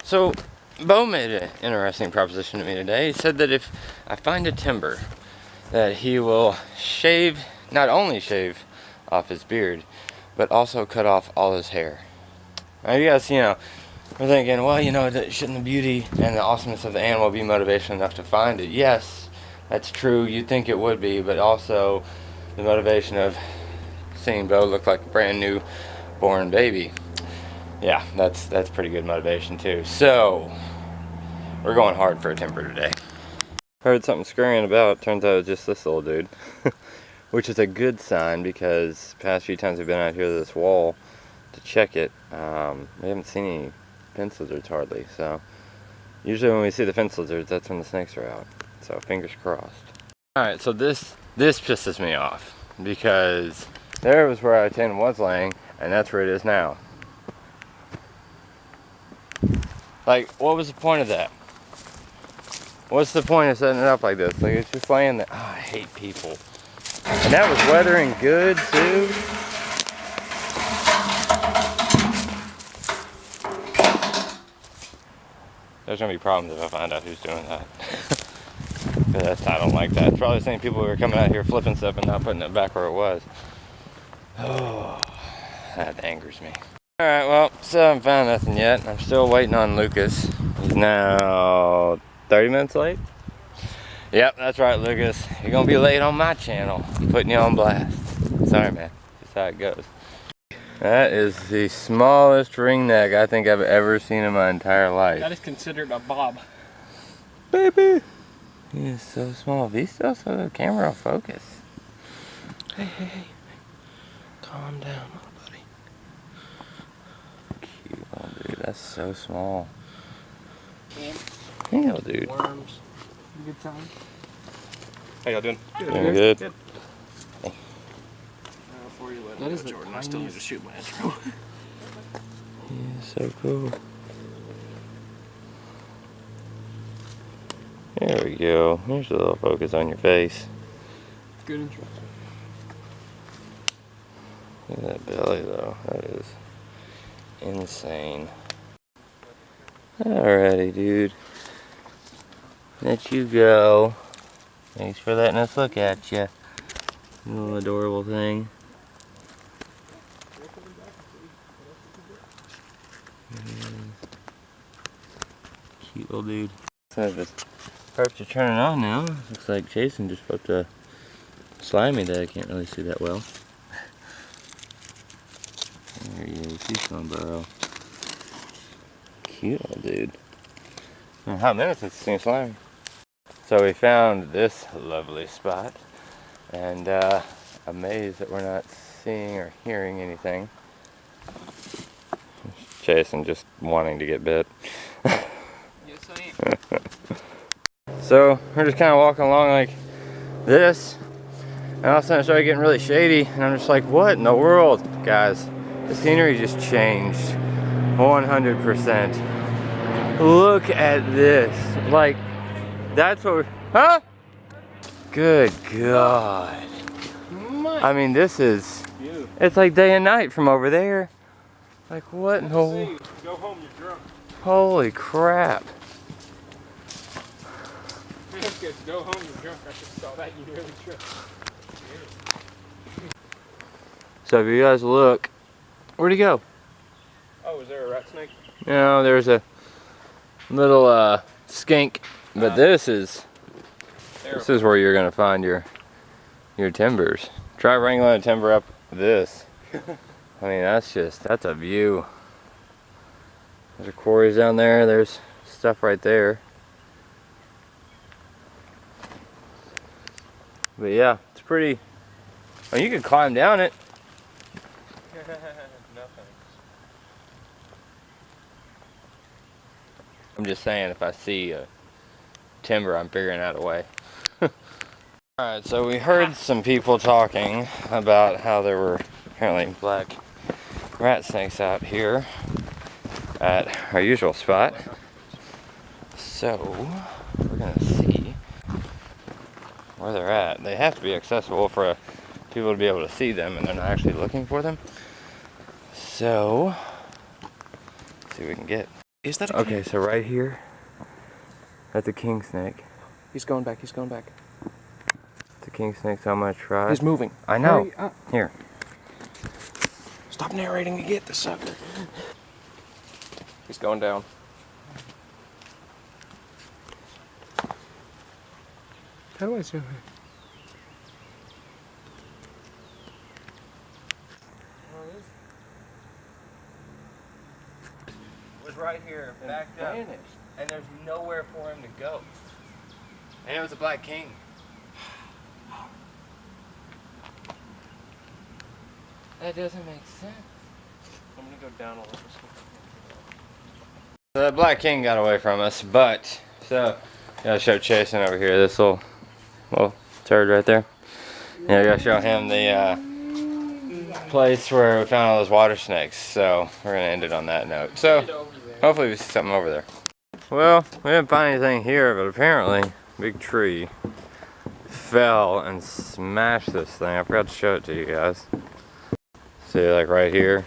So, Bo made an interesting proposition to me today. He said that if I find a timber, that he will shave, not only shave off his beard, but also cut off all his hair. Now you guys, we're thinking, well, shouldn't the beauty and the awesomeness of the animal be motivation enough to find it? Yes, that's true. You'd think it would be, but also the motivation of seeing Bo look like a brand new born baby. Yeah, that's pretty good motivation too. So, we're going hard for a timber today. Heard something scurrying about. Turns out it was just this little dude. Which is a good sign because the past few times we've been out here to this wall to check it, we haven't seen any fence lizards hardly. So, usually when we see the fence lizards, that's when the snakes are out. So, fingers crossed. Alright, so this pisses me off because there was where our tent was laying, and that's where it is now. Like, what was the point of that? What's the point of setting it up like this? Like, it's just laying there. Oh, I hate people. And that was weathering good, too. There's gonna be problems if I find out who's doing that. I don't like that. It's probably the same people who are coming out here flipping stuff and not putting it back where it was. Oh, that angers me. Alright, well, still haven't found nothing yet. I'm still waiting on Lucas. He's now 30 minutes late? Yep, that's right, Lucas. You're gonna be late on my channel. I'm putting you on blast. Sorry, man. That's how it goes. That is the smallest ringneck I think I've ever seen in my entire life. That is considered a bob. Baby! He is so small. He's still so the camera will focus. Hey. Calm down, little buddy. Cute little dude. That's so small. Ants. Hey, little dude. Worms. Good time. How y'all doing? Doing good. Hey. Before you let that go, Jordan, I still need to shoot my intro. Yeah, so cool. There we go. Here's a little focus on your face. Good intro. Look at that belly though. That is insane. Alrighty, dude. Let you go. Thanks for letting us look at you. Little adorable thing. Cute little dude. So the perps are turning on now. Looks like Chasin just put the slimy that I can't really see that well. There he is. He's gonna burrow. Cute little dude. It's been a hot minute since I've seen slimy. So we found this lovely spot, and amazed that we're not seeing or hearing anything. Chasin just wanting to get bit. Yes, I am. So we're just kind of walking along like this, and all of a sudden it started getting really shady, and I'm just like, what in the world? Guys, the scenery just changed 100%. Look at this. Like, that's what we're, huh? Good God. I mean, this is, it's like day and night from over there. Like, what in the world? Go home, you're drunk. Holy crap. Go home, you're drunk. I just saw that, you really drunk. So if you guys look, where'd he go? Oh, is there a rat snake? No, there's a little skink, but this is where you're gonna find your timbers. Try wrangling a timber up this. I mean, that's a view. There's quarries down there. There's stuff right there. But yeah, it's pretty. I mean, you can climb down it. No thanks. I'm just saying, if I see a timber, I'm figuring out a way. Alright, so we heard some people talking about how there were apparently black rat snakes out here at our usual spot. So, we're gonna see where they're at. They have to be accessible for people to be able to see them, and they're not actually looking for them. So, let's see what we can get. Is that a Okay, so right here, that's a king snake. He's going back, he's going back. It's a king snake, so I'm gonna try. He's moving. I know. Hurry up. Here. Stop narrating to get the sucker. He's going down. How do I zoom in? Was right here, backed up, and there's nowhere for him to go. And it was a black king. That doesn't make sense. I'm gonna go down a little. So that black king got away from us, but so gotta show Chasin over here. This little turd right there. Yeah, I gotta show him the place where we found all those water snakes. So we're gonna end it on that note. So hopefully we see something over there. Well, we didn't find anything here, but apparently a big tree fell and smashed this thing. I forgot to show it to you guys. See, like right here,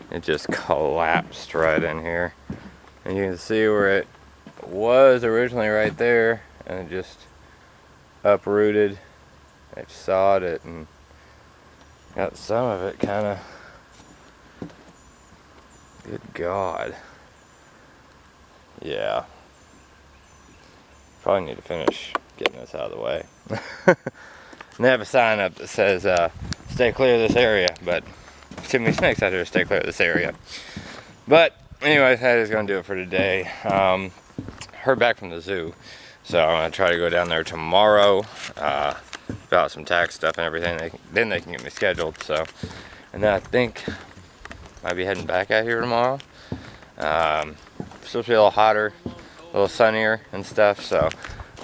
it just collapsed right in here. And you can see where it was originally right there, and it just uprooted. It sawed it and got some of it kind of, good God. Yeah. Probably need to finish getting this out of the way. And they have a sign up that says, stay clear of this area, but too many snakes out here to stay clear of this area. But anyways, that is going to do it for today. Heard back from the zoo, so I'm going to try to go down there tomorrow, fill out some tax stuff and everything. Then they can get me scheduled. So, and then I think I'll be heading back out here tomorrow. Supposed to be a little hotter, a little sunnier and stuff. So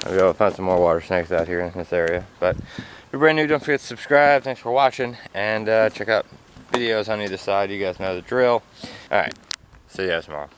I'll go find some more water snakes out here in this area. But if you're brand new, don't forget to subscribe. Thanks for watching, and check out videos on either side. You guys know the drill. All right, see you guys tomorrow.